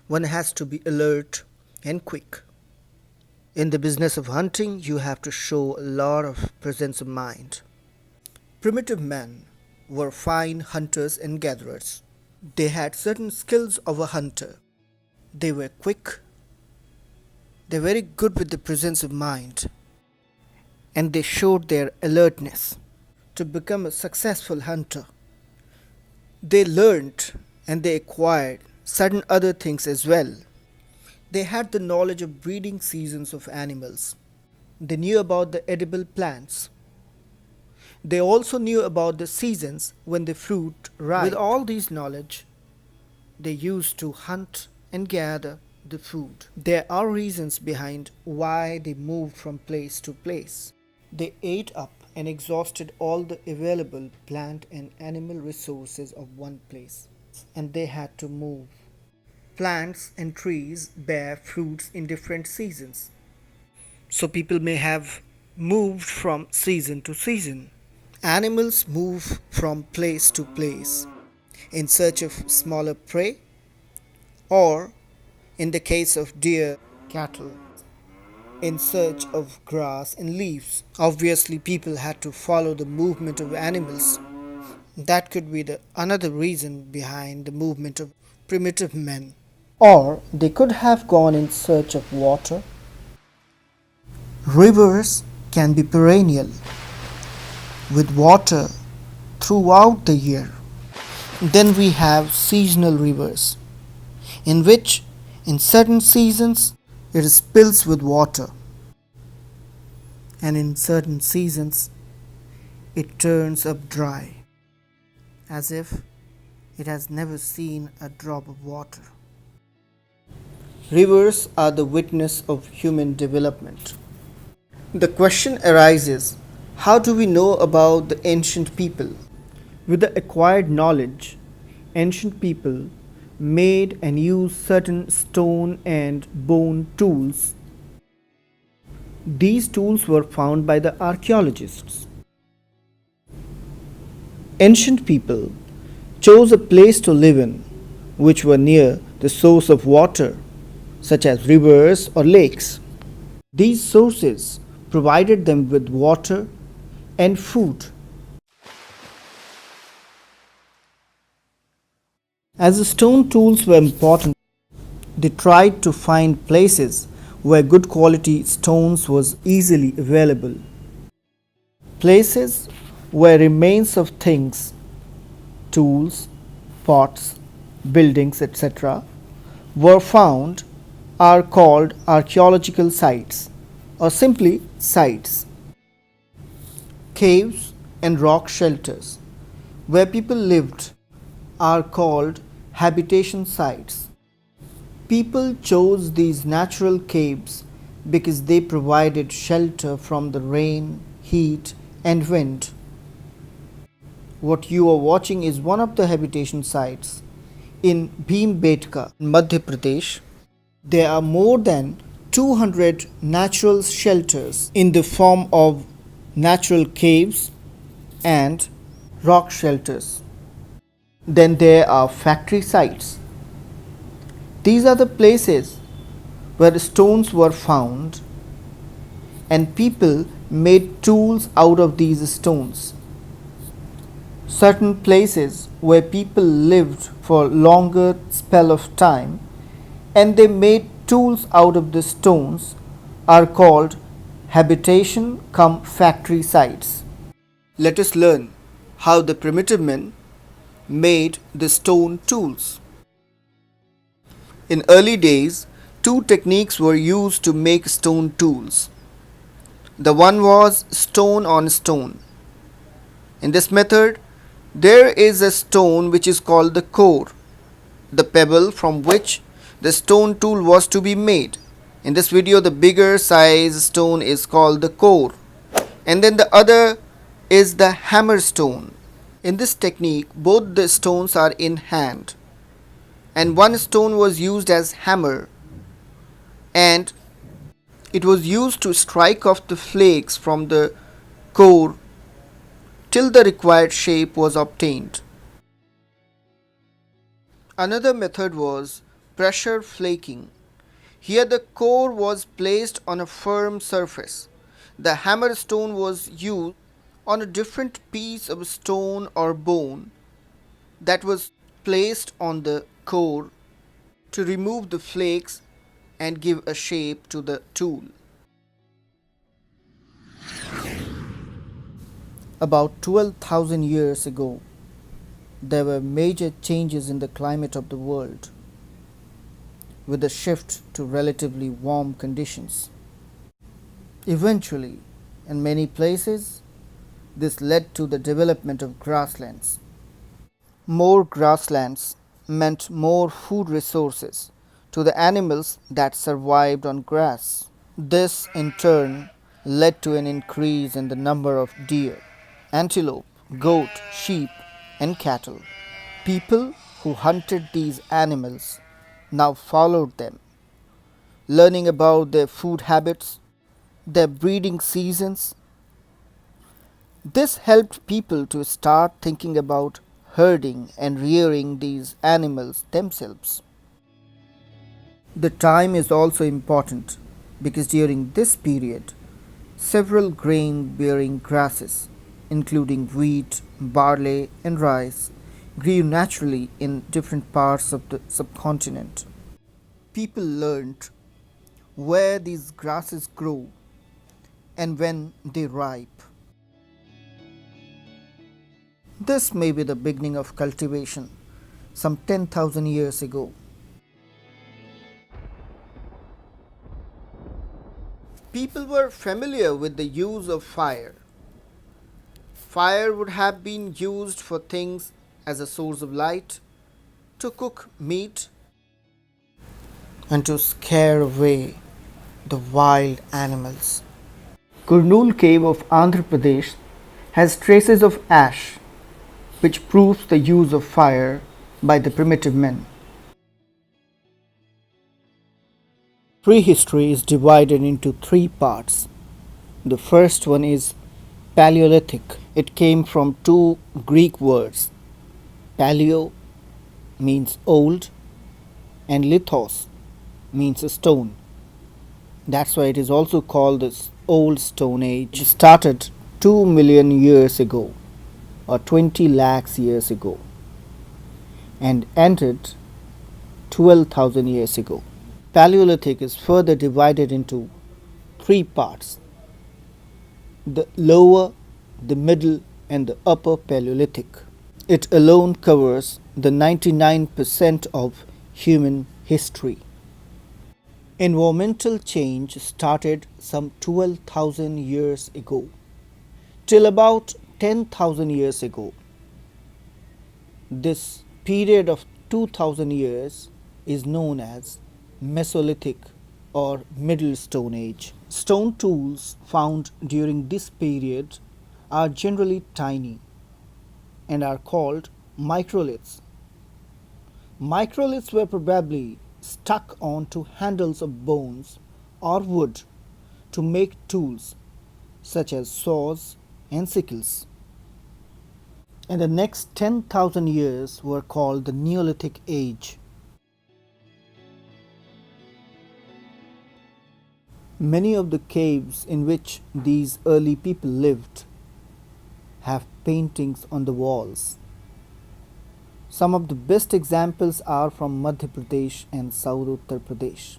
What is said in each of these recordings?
One has to be alert and quick. In the business of hunting, you have to show a lot of presence of mind. Primitive men were fine hunters and gatherers. They had certain skills of a hunter. They were quick, they're very good with the presence of mind, and they showed their alertness. To become a successful hunter, they learned and they acquired certain other things as well. They had the knowledge of breeding seasons of animals. They knew about the edible plants. They also knew about the seasons when the fruit ripe. With all these knowledge, they used to hunt and gather the food. There are reasons behind why they moved from place to place. They ate up and exhausted all the available plant and animal resources of one place, and they had to move. Plants and trees bear fruits in different seasons, so people may have moved from season to season. Animals move from place to place in search of smaller prey, or in the case of deer, cattle, in search of grass and leaves. Obviously, people had to follow the movement of animals. That could be the another reason behind the movement of primitive men. Or they could have gone in search of water. Rivers can be perennial, with water throughout the year. Then we have seasonal rivers, in which in certain seasons it spills with water, and in certain seasons it turns up dry, as if it has never seen a drop of water. Rivers are the witness of human development. The question arises, how do we know about the ancient people? With the acquired knowledge, ancient people made and used certain stone and bone tools. These tools were found by the archaeologists. Ancient people chose a place to live in which were near the source of water, such as rivers or lakes. These sources provided them with water and food. As the stone tools were important, they tried to find places where good quality stones was easily available. Places where remains of things, tools, pots, buildings, etc., were found are called archaeological sites, or simply sites. Caves and rock shelters where people lived are called habitation sites. People chose these natural caves because they provided shelter from the rain, heat, and wind. What you are watching is one of the habitation sites in Bhimbetka, Madhya Pradesh. There are more than 200 natural shelters in the form of natural caves and rock shelters. Then there are factory sites. These are the places where stones were found and people made tools out of these stones. Certain places where people lived for longer spell of time and they made tools out of the stones are called habitation cum factory sites. Let us learn how the primitive men made the stone tools. In early days, two techniques were used to make stone tools. The one was stone on stone. In this method, there is a stone which is called the core, the pebble from which the stone tool was to be made. In this video, the bigger size stone is called the core, and then the other is the hammer stone. In this technique, both the stones are in hand, and one stone was used as hammer, and it was used to strike off the flakes from the core till the required shape was obtained. Another method was pressure flaking. Here the core was placed on a firm surface. The hammer stone was used on a different piece of stone or bone that was placed on the core to remove the flakes and give a shape to the tool. About 12,000 years ago, there were major changes in the climate of the world, with a shift to relatively warm conditions. Eventually, in many places, this led to the development of grasslands. More grasslands meant more food resources to the animals that survived on grass. This, in turn, led to an increase in the number of deer, antelope, goat, sheep, and cattle. People who hunted these animals now followed them, learning about their food habits, their breeding seasons. This helped people to start thinking about herding and rearing these animals themselves. The time is also important because during this period, several grain bearing grasses, including wheat, barley, and rice, grew naturally in different parts of the subcontinent. People learned where these grasses grow and when they ripe. This may be the beginning of cultivation some 10,000 years ago. People were familiar with the use of fire. Fire would have been used for things as a source of light, to cook meat, and to scare away the wild animals. Kurnool cave of Andhra Pradesh has traces of ash, which proves the use of fire by the primitive men. Prehistory is divided into three parts. The first one is Paleolithic. It came from two Greek words. Paleo means old and lithos means a stone. That's why it is also called the Old Stone Age. It started 2 million years ago or 20 lakhs years ago and ended 12,000 years ago. Paleolithic is further divided into three parts: the lower, the middle, and the upper Paleolithic. It alone covers the 99% of human history. Environmental change started some 12,000 years ago. Till about 10,000 years ago, this period of 2,000 years is known as Mesolithic or Middle Stone Age. Stone tools found during this period are generally tiny and are called microliths. Microliths were probably stuck onto handles of bones or wood to make tools such as saws and sickles. And the next 10,000 years were called the Neolithic Age. Many of the caves in which these early people lived have paintings on the walls. Some of the best examples are from Madhya Pradesh and South Uttar Pradesh.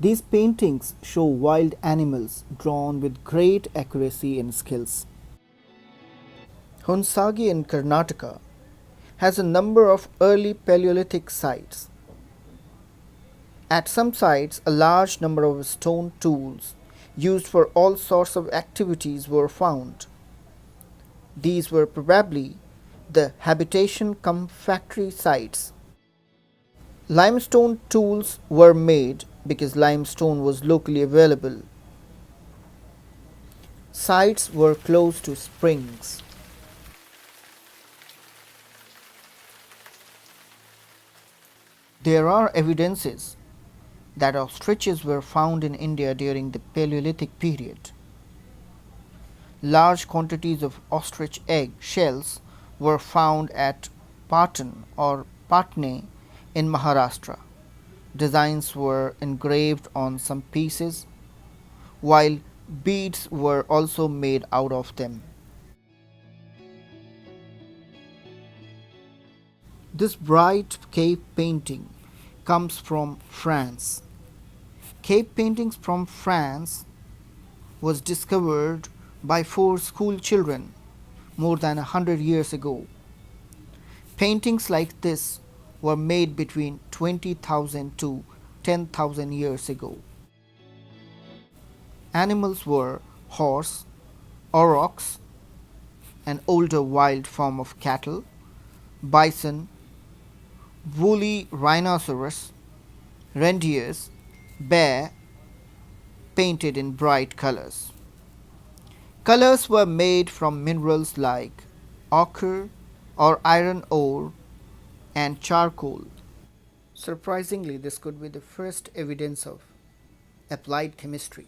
These paintings show wild animals drawn with great accuracy and skills. Hunsagi in Karnataka has a number of early Paleolithic sites. At some sites, a large number of stone tools used for all sorts of activities were found. These were probably the habitation cum factory sites. Limestone tools were made because limestone was locally available. Sites were close to springs. There are evidences that ostriches were found in India during the Paleolithic period. Large quantities of ostrich egg shells were found at Patan or Patne in Maharashtra. Designs were engraved on some pieces, while beads were also made out of them. This bright cave painting comes from France. Cave paintings from France was discovered by four school children more than 100 years ago. Paintings like this were made between 20,000 to 10,000 years ago. Animals were horse, aurochs, an older wild form of cattle, bison, woolly rhinoceros, reindeers, bear, painted in bright colors. Colors were made from minerals like ochre or iron ore and charcoal. Surprisingly, this could be the first evidence of applied chemistry.